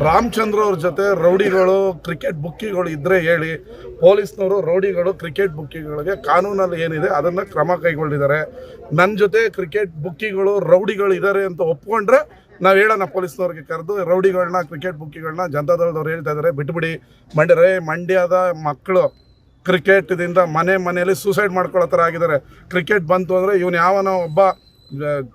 ರಾಮಚಂದ್ರ ಅವ್ರ ಜೊತೆ ರೌಡಿಗಳು ಕ್ರಿಕೆಟ್ ಬುಕ್ಕಿಗಳು ಇದ್ದರೆ ಹೇಳಿ, ಪೊಲೀಸ್ನವರು ರೌಡಿಗಳು ಕ್ರಿಕೆಟ್ ಬುಕ್ಕಿಗಳಿಗೆ ಕಾನೂನಲ್ಲಿ ಏನಿದೆ ಅದನ್ನು ಕ್ರಮ ಕೈಗೊಂಡಿದ್ದಾರೆ. ನನ್ನ ಜೊತೆ ಕ್ರಿಕೆಟ್ ಬುಕ್ಕಿಗಳು ರೌಡಿಗಳು ಇದ್ದಾರೆ ಅಂತ ಒಪ್ಕೊಂಡ್ರೆ ನಾವು ಹೇಳೋಣ ಪೊಲೀಸ್ನವ್ರಿಗೆ ಕರೆದು, ರೌಡಿಗಳನ್ನ ಕ್ರಿಕೆಟ್ ಬುಕ್ಕಿಗಳನ್ನ ಜನತಾದಳದವ್ರು ಹೇಳ್ತಾ ಇದ್ದಾರೆ ಬಿಟ್ಬಿಡಿ. ಮಂಡ್ಯದ ಮಕ್ಕಳು ಕ್ರಿಕೆಟ್ದಿಂದ ಮನೆಯಲ್ಲಿ ಸೂಸೈಡ್ ಮಾಡ್ಕೊಳ್ಳೋ ಥರ ಆಗಿದ್ದಾರೆ. ಕ್ರಿಕೆಟ್ ಬಂತು ಅಂದರೆ ಇವನು ಯಾವನೋ ಒಬ್ಬ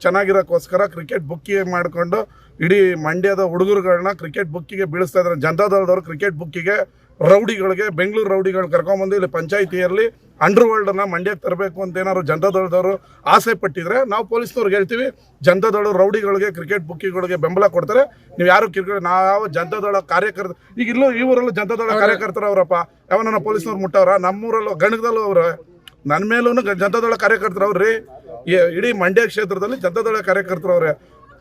ಚೆನ್ನಾಗಿರೋಕ್ಕೋಸ್ಕರ ಕ್ರಿಕೆಟ್ ಬುಕ್ಕಿ ಮಾಡಿಕೊಂಡು ಇಡೀ ಮಂಡ್ಯದ ಹುಡುಗರುಗಳನ್ನ ಕ್ರಿಕೆಟ್ ಬುಕ್ಕಿಗೆ ಬೀಳಿಸ್ತಾ ಇದ್ದಾರೆ. ಜನತಾದಳದವರು ಕ್ರಿಕೆಟ್ ಬುಕ್ಕಿಗೆ ರೌಡಿಗಳಿಗೆ, ಬೆಂಗಳೂರು ರೌಡಿಗಳು ಕರ್ಕೊಂಬಂದು ಇಲ್ಲಿ ಪಂಚಾಯಿತಿಯಲ್ಲಿ ಅಂಡರ್ ವರ್ಲ್ಡನ್ನು ಮಂಡ್ಯಕ್ಕೆ ತರಬೇಕು ಅಂತ ಏನಾದ್ರು ಜನತಾದಳದವರು ಆಸೆ ಪಟ್ಟಿದ್ರೆ ನಾವು ಪೊಲೀಸ್ನವ್ರಿಗೆ ಹೇಳ್ತೀವಿ, ಜನತಾದಳ ರೌಡಿಗಳಿಗೆ ಕ್ರಿಕೆಟ್ ಬುಕ್ಕಿಗಳಿಗೆ ಬೆಂಬಲ ಕೊಡ್ತಾರೆ. ನೀವು ಯಾರು ನಾವು ಜನತಾದಳ ಕಾರ್ಯಕರ್ತರು ಈಗ ಇಲ್ಲೂ ಈ ಊರಲ್ಲೂ ಜನತಾದಳ ಕಾರ್ಯಕರ್ತರು ಅವರಪ್ಪ, ಯಾವನ ಪೊಲೀಸ್ನವ್ರು ಮುಟ್ಟವ್ರ? ನಮ್ಮೂರಲ್ಲೂ ಗಣಕದಲ್ಲೂ ಅವ್ರೆ, ನನ್ನ ಮೇಲೂ ಜನತಾದಳ ಕಾರ್ಯಕರ್ತರು ಅವ್ರಿ. ಇಡೀ ಮಂಡ್ಯ ಕ್ಷೇತ್ರದಲ್ಲಿ ಜನತಾದಳ ಕಾರ್ಯಕರ್ತರು ಅವ್ರೆ.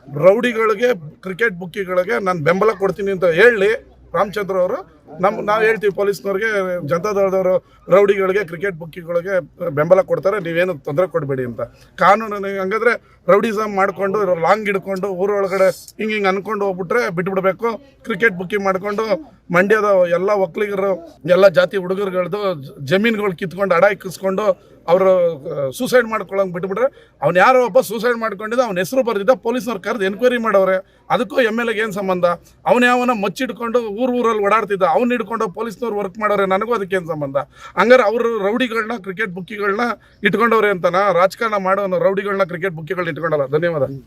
ರೌಡಿಗಳಿಗೆ ಕ್ರಿಕೆಟ್ ಬುಕ್ಕಿಗಳಿಗೆ ನಾನು ಬೆಂಬಲ ಕೊಡ್ತೀನಿ ಅಂತ ಹೇಳಿ ರಾಮಚಂದ್ರ ಅವರು ನಾವು ಹೇಳ್ತೀವಿ ಪೊಲೀಸ್ನವ್ರಿಗೆ, ಜನತಾದಳದವರು ರೌಡಿಗಳಿಗೆ ಕ್ರಿಕೆಟ್ ಬುಕ್ಕಿಗಳಿಗೆ ಬೆಂಬಲ ಕೊಡ್ತಾರೆ, ನೀವೇನು ತೊಂದರೆ ಕೊಡಬೇಡಿ ಅಂತ. ಕಾನೂನು ಹಂಗಾದ್ರೆ ರೌಡಿಸಮ್ ಮಾಡಿಕೊಂಡು ಲಾಂಗ್ ಹಿಡ್ಕೊಂಡು ಊರೊಳಗಡೆ ಹಿಂಗೆ ಅನ್ಕೊಂಡು ಹೋಗ್ಬಿಟ್ರೆ ಬಿಟ್ಬಿಡ್ಬೇಕು. ಕ್ರಿಕೆಟ್ ಬುಕ್ಕಿಂಗ್ ಮಾಡಿಕೊಂಡು ಮಂಡ್ಯದ ಎಲ್ಲ ಒಕ್ಕಲಿಗರು ಎಲ್ಲ ಜಾತಿ ಹುಡುಗರುಗಳದ್ದು ಜಮೀನುಗಳು ಕಿತ್ಕೊಂಡು ಅಡ ಇಕ್ಕಿಸ್ಕೊಂಡು ಅವರು ಸೂಸೈಡ್ ಮಾಡ್ಕೊಳ್ಳೋಂಗೆ ಬಿಟ್ಬಿಟ್ರೆ, ಅವ್ನು ಯಾರೋ ಒಬ್ಬ ಸೂಸೈಡ್ ಮಾಡ್ಕೊಂಡಿದ್ದ, ಅವ್ನ ಹೆಸರು ಬರ್ದಿದ್ದ, ಪೊಲೀಸ್ನವ್ರು ಕರೆದು ಎನ್ಕ್ವೈರಿ ಮಾಡವ್ರೆ. ಅದಕ್ಕೂ MLAಗೆ ಏನು ಸಂಬಂಧ? ಅವನು ಯಾವನ ಮಚ್ಚಿಡ್ಕೊಂಡು ಊರಲ್ಲಿ ಓಡಾಡ್ತಿದ್ದ, ಅವ್ನು ಹಿಡ್ಕೊಂಡು ಪೊಲೀಸ್ನವ್ರು ವರ್ಕ್ ಮಾಡೋರೆ, ನನಗೂ ಅದಕ್ಕೇನು ಸಂಬಂಧ? ಹಂಗಾರೆ ಅವರು ರೌಡಿಗಳನ್ನ ಕ್ರಿಕೆಟ್ ಬುಕ್ಕಿಗಳನ್ನ ಇಟ್ಕೊಂಡವ್ರೆ ಅಂತನಾ? ರಾಜಕಾರಣ ಮಾಡೋನು ರೌಡಿಗಳನ್ನ ಕ್ರಿಕೆಟ್ ಬುಕ್ಕಿಗಳನ್ನ ಇಟ್ಕೊಂಡಲ್ಲ. ಧನ್ಯವಾದ.